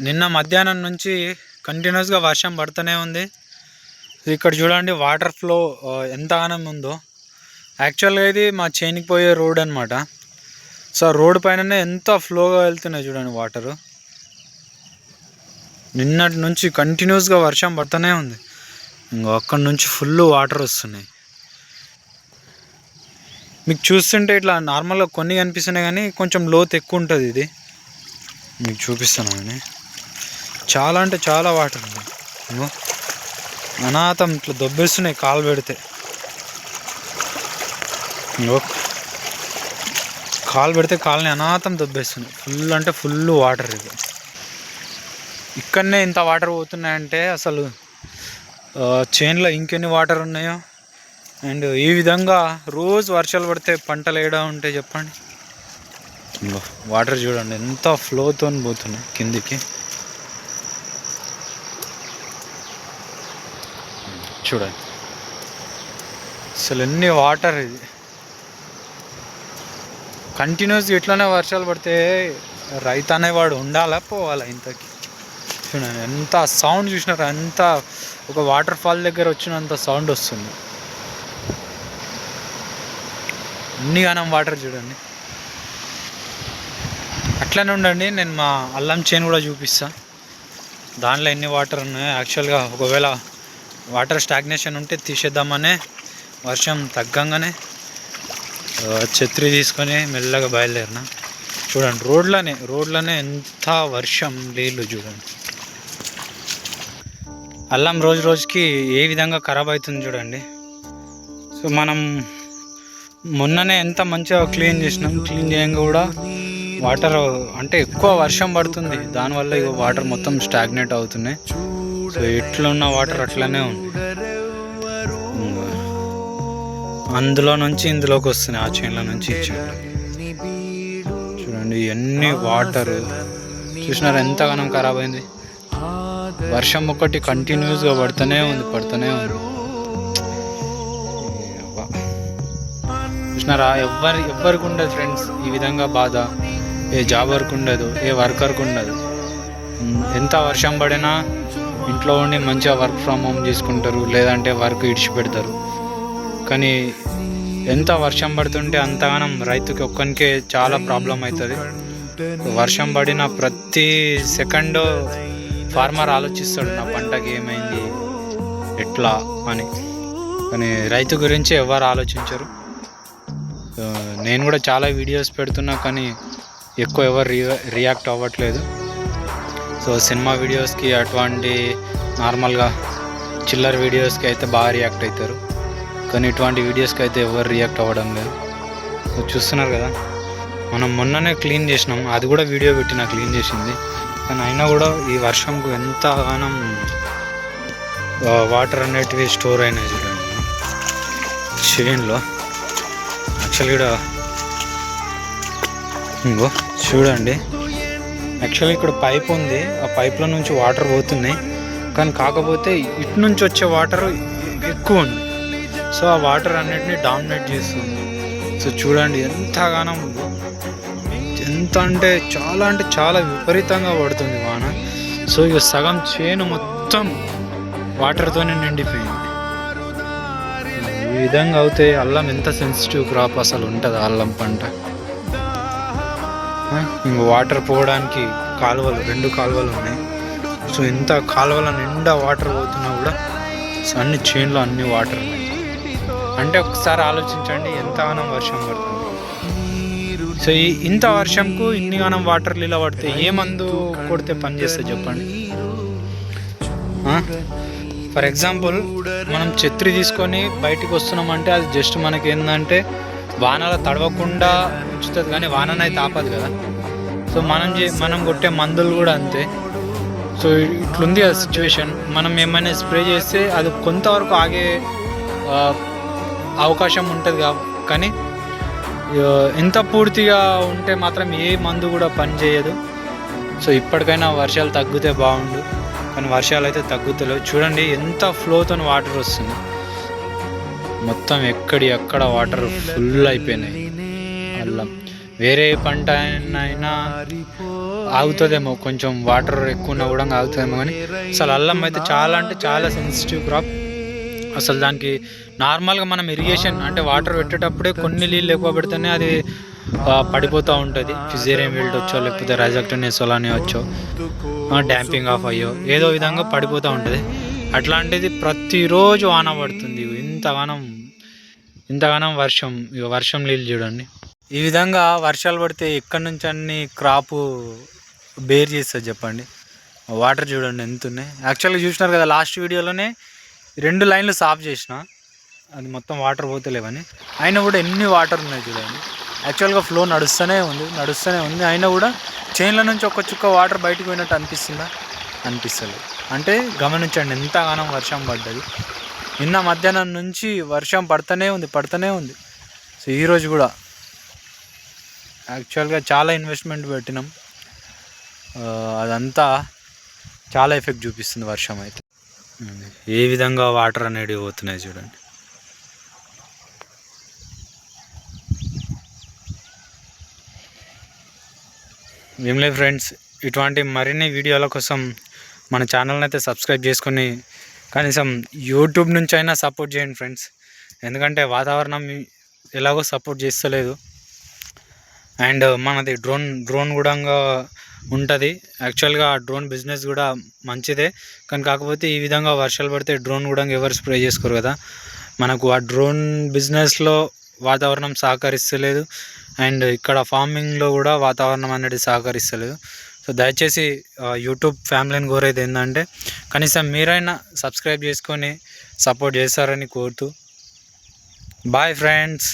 నిన్న మధ్యాహ్నం నుంచి కంటిన్యూస్గా వర్షం పడుతూనే ఉంది. ఇక్కడ చూడండి వాటర్ ఫ్లో ఎంత ఆనందం ఉందో. యాక్చువల్గా ఇది మా చేనికి పోయే రోడ్ అనమాట. సో రోడ్ పైననే ఎంత ఫ్లోగా వెళ్తున్నాయి చూడండి వాటరు. నిన్నటి నుంచి కంటిన్యూస్గా వర్షం పడుతూనే ఉంది. ఇంకో అక్కడి నుంచి ఫుల్ వాటర్ వస్తున్నాయి. మీకు చూస్తుంటే ఇట్లా నార్మల్గా కొన్ని కనిపిస్తున్నాయి కానీ కొంచెం లోతు ఎక్కువ ఉంటుంది. ఇది మీకు చూపిస్తున్నాను. చాలా అంటే చాలా వాటర్ ఉంది. అనాథం ఇట్లా దొబ్బేస్తున్నాయి కాలు పెడితే. కాలు పెడితే కాలుని అనాథం దొబ్బేస్తున్నాయి. ఫుల్ అంటే ఫుల్ వాటర్. ఇది ఇక్కడనే ఇంత వాటర్ పోతున్నాయంటే అసలు చేన్లో ఇంకెన్ని వాటర్ ఉన్నాయో. అండ్ ఈ విధంగా రోజు వర్షాలు పడితే పంటలు ఏడా ఉంటాయి చెప్పండి. వాటర్ చూడండి ఎంత ఫ్లోతో పోతున్నాయి కిందికి. చూడండి అసలు ఎన్ని వాటర్. ఇది కంటిన్యూస్గా ఇట్లానే వర్షాలు పడితే రైతు అనేవాడు ఉండాలా పోవాలా ఇంతకి. చూడండి ఎంత సౌండ్ చూసినారు. అంత ఒక వాటర్ ఫాల్ దగ్గర వచ్చినంత సౌండ్ వస్తుంది. అన్ని గానం వాటర్ చూడండి. అట్లనే ఉండండి, నేను మా అల్లం చేను కూడా చూపిస్తా. దాంట్లో ఎన్ని వాటర్ ఉన్నాయో. యాక్చువల్గా ఒకవేళ వాటర్ స్టాగ్నేషన్ ఉంటే తీసేద్దామనే వర్షం తగ్గంగానే ఛత్రి తీసుకొని మెల్లగా బయలుదేరిన. చూడండి రోడ్లనే ఎంత వర్షం నీళ్ళు చూడండి. అల్లం రోజు రోజుకి ఏ విధంగా ఖరాబ్ అవుతుంది చూడండి. సో మనం మొన్ననే ఎంత మంచిగా క్లీన్ చేసినాం. క్లీన్ చేయంగా కూడా వాటర్ అంటే ఎక్కువ వర్షం పడుతుంది. దానివల్ల ఇక వాటర్ మొత్తం స్టాగ్నేట్ అవుతున్నాయి. సో ఎట్లున్న వాటర్ అట్లనే ఉంది. అందులో నుంచి ఇందులోకి వస్తున్నాయి. ఆ చేన్ల నుంచి ఈ చేన్ల. చూడండి ఎన్ని వాటర్ చూసినారు. ఎంతగానో ఖరాబ్ అయింది. వర్షం ఒకటి కంటిన్యూస్గా పడుతూనే ఉంది. చూసినారా, ఎవ్వరికి ఉండదు ఫ్రెండ్స్ ఈ విధంగా బాధ. ఏ జాబర్కి ఉండదు, ఏ వర్కర్కి ఉండదు. ఎంత వర్షం పడినా ఇంట్లో ఉండి మంచిగా వర్క్ ఫ్రమ్ హోమ్ చేసుకుంటారు, లేదంటే వర్క్ ఇడిచిపెడతారు. కానీ ఎంత వర్షం పడుతుంటే అంతగానం రైతుకి ఒక్కనికే చాలా ప్రాబ్లం అవుతుంది. వర్షం పడిన ప్రతి సెకండ్ ఫార్మర్ ఆలోచిస్తాడు నా పంటకి ఏమైంది ఎట్లా అని. కానీ రైతు గురించి ఎవరు ఆలోచించరు. నేను కూడా చాలా వీడియోస్ పెడుతున్నా కానీ ఎక్కువ ఎవరు రియాక్ట్ అవ్వట్లేదు. సో సినిమా వీడియోస్కి అటువంటి నార్మల్గా చిల్లర్ వీడియోస్కి అయితే బాగా రియాక్ట్ అవుతారు. కానీ ఇటువంటి వీడియోస్కి అయితే ఎవరు రియాక్ట్ అవ్వడం లేదు. సో చూస్తున్నారు కదా, మనం మొన్ననే క్లీన్ చేసినాం. అది కూడా వీడియో పెట్టి క్లీన్ చేసింది. కానీ అయినా కూడా ఈ వర్షంకు ఎంతగానం వాటర్ అనేటివి స్టోర్ అయినాయి చూడండి చేన్లో. యాక్చువల్గా ఇక్కడ ఇంకో చూడండి, యాక్చువల్గా ఇక్కడ పైప్ ఉంది. ఆ పైప్లో నుంచి వాటర్ పోతున్నాయి. కానీ కాకపోతే ఇటు నుంచి వచ్చే వాటర్ ఎక్కువ ఉంది. సో ఆ వాటర్ అన్నిటిని డామినేట్ చేస్తుంది. సో చూడండి ఎంతగానో ఎంత అంటే చాలా విపరీతంగా పడుతుంది వాన. సో ఇక సగం చేను మొత్తం వాటర్తోనే నిండిపోయింది. ఈ విధంగా అవుతే అల్లం ఎంత సెన్సిటివ్ క్రాప్ అసలు ఉంటుంది అల్లం పంట. ఇంక వాటర్ పోవడానికి రెండు కాలువలు ఉన్నాయి. సో ఇంత కాలువల నిండా వాటర్ పోతున్నా కూడా అన్ని చేన్లో అన్ని వాటర్ ఉన్నాయి. అంటే ఒకసారి ఆలోచించండి ఎంతగానో వర్షం పడుతుంది. సో ఇంత వర్షంకు ఇన్నిగానం వాటర్ ఇలా పడితే ఏ మందు కొడితే పని చేస్తే చెప్పండి. ఫర్ ఎగ్జాంపుల్ మనం ఛత్రి తీసుకొని బయటికి వస్తున్నామంటే అది జస్ట్ మనకి ఏంటంటే వానలో తడవకుండా ఉంచుతుంది, కానీ వాననైతే ఆపదు కదా. సో మనం కొట్టే మందులు కూడా అంతే. సో ఇట్లుంది ఆ సిచ్యువేషన్. మనం ఏమైనా స్ప్రే చేస్తే అది కొంతవరకు ఆగే అవకాశం ఉంటుంది కానీ ఎంత పూర్తిగా ఉంటే మాత్రం ఏ మందు కూడా పని చేయదు. సో ఇప్పటికైనా వర్షాలు తగ్గితే బాగుండు, కానీ వర్షాలు అయితే తగ్గుతలేవు. చూడండి ఎంత ఫ్లోతో వాటర్ వస్తుంది. మొత్తం ఎక్కడ వాటర్ ఫుల్ అయిపోయినాయి. అల్లం వేరే పంట అయినా ఆగుతుందేమో, కొంచెం వాటర్ ఎక్కువ ఉన్నా కూడా ఆగుతుందేమో. కానీ అసలు అల్లం అయితే చాలా అంటే చాలా సెన్సిటివ్ క్రాప్. అసలు దానికి నార్మల్గా మనం ఇరిగేషన్ అంటే వాటర్ పెట్టేటప్పుడే కొన్ని నీళ్ళు ఎక్కువ పెడితేనే అది పడిపోతూ ఉంటుంది. ఫిజేరియం విల్ట్ వచ్చో లేకపోతే రైజాక్టోనియా సోలాని వచ్చో డ్యాంపింగ్ ఆఫ్ అయ్యో ఏదో విధంగా పడిపోతూ ఉంటుంది. అట్లాంటిది ప్రతిరోజు వాన పడుతుంది. ఇంతగానం వర్షం, ఇక వర్షం నీళ్ళు చూడండి. ఈ విధంగా వర్షాలు పడితే ఎక్కడి నుంచి అన్ని క్రాపు బేర్ చేస్తుంది చెప్పండి. వాటర్ చూడండి ఎంత ఉన్నాయి. యాక్చువల్గా చూసినారు కదా లాస్ట్ వీడియోలోనే 2 లైన్లు సాఫ్ చేసిన, అది మొత్తం వాటర్ పోతలేవని. అయినా కూడా ఎన్ని వాటర్ ఉన్నాయి చూడండి. యాక్చువల్గా ఫ్లో నడుస్తూనే ఉంది. అయినా కూడా చైన్ల నుంచి ఒక చుక్క వాటర్ బయటకు పోయినట్టు అనిపిస్తుందా? అనిపిస్తలేదు. అంటే గమనించండి ఎంతగానో వర్షం పడ్డది. నిన్న మధ్యాహ్నం నుంచి వర్షం పడుతూనే ఉంది. సో ఈరోజు కూడా యాక్చువల్గా చాలా ఇన్వెస్ట్మెంట్ పెట్టినాం, అదంతా చాలా ఎఫెక్ట్ చూపిస్తుంది వర్షం అయితే. ఏ విధంగా వాటర్ అనేవి పోతున్నాయి చూడండి. ఏం లేదు ఫ్రెండ్స్, ఇటువంటి మరిన్ని వీడియోల కోసం మన ఛానల్ని అయితే సబ్స్క్రైబ్ చేసుకొని కనీసం యూట్యూబ్ నుంచి అయినా సపోర్ట్ చేయండి ఫ్రెండ్స్. ఎందుకంటే వాతావరణం ఎలాగో సపోర్ట్ చేస్తలేదు. అండ్ మనది డ్రోన్ కూడా ఉంటుంది. యాక్చువల్గా డ్రోన్ బిజినెస్ కూడా మంచిదే, కానీ కాకపోతే ఈ విధంగా వర్షాలు పడితే డ్రోన్ కూడా ఎవరు స్ప్రే చేసుకోరు కదా. మనకు ఆ డ్రోన్ బిజినెస్లో వాతావరణం సహకరిస్తలేదు, అండ్ ఇక్కడ ఫార్మింగ్లో కూడా వాతావరణం అనేది సహకరిస్తలేదు. సో దయచేసి యూట్యూబ్ ఫ్యామిలీని కోరేది ఏంటంటే కనీసం మీరైనా సబ్స్క్రైబ్ చేసుకొని సపోర్ట్ చేస్తారని కోరుతూ బాయ్ ఫ్రెండ్స్.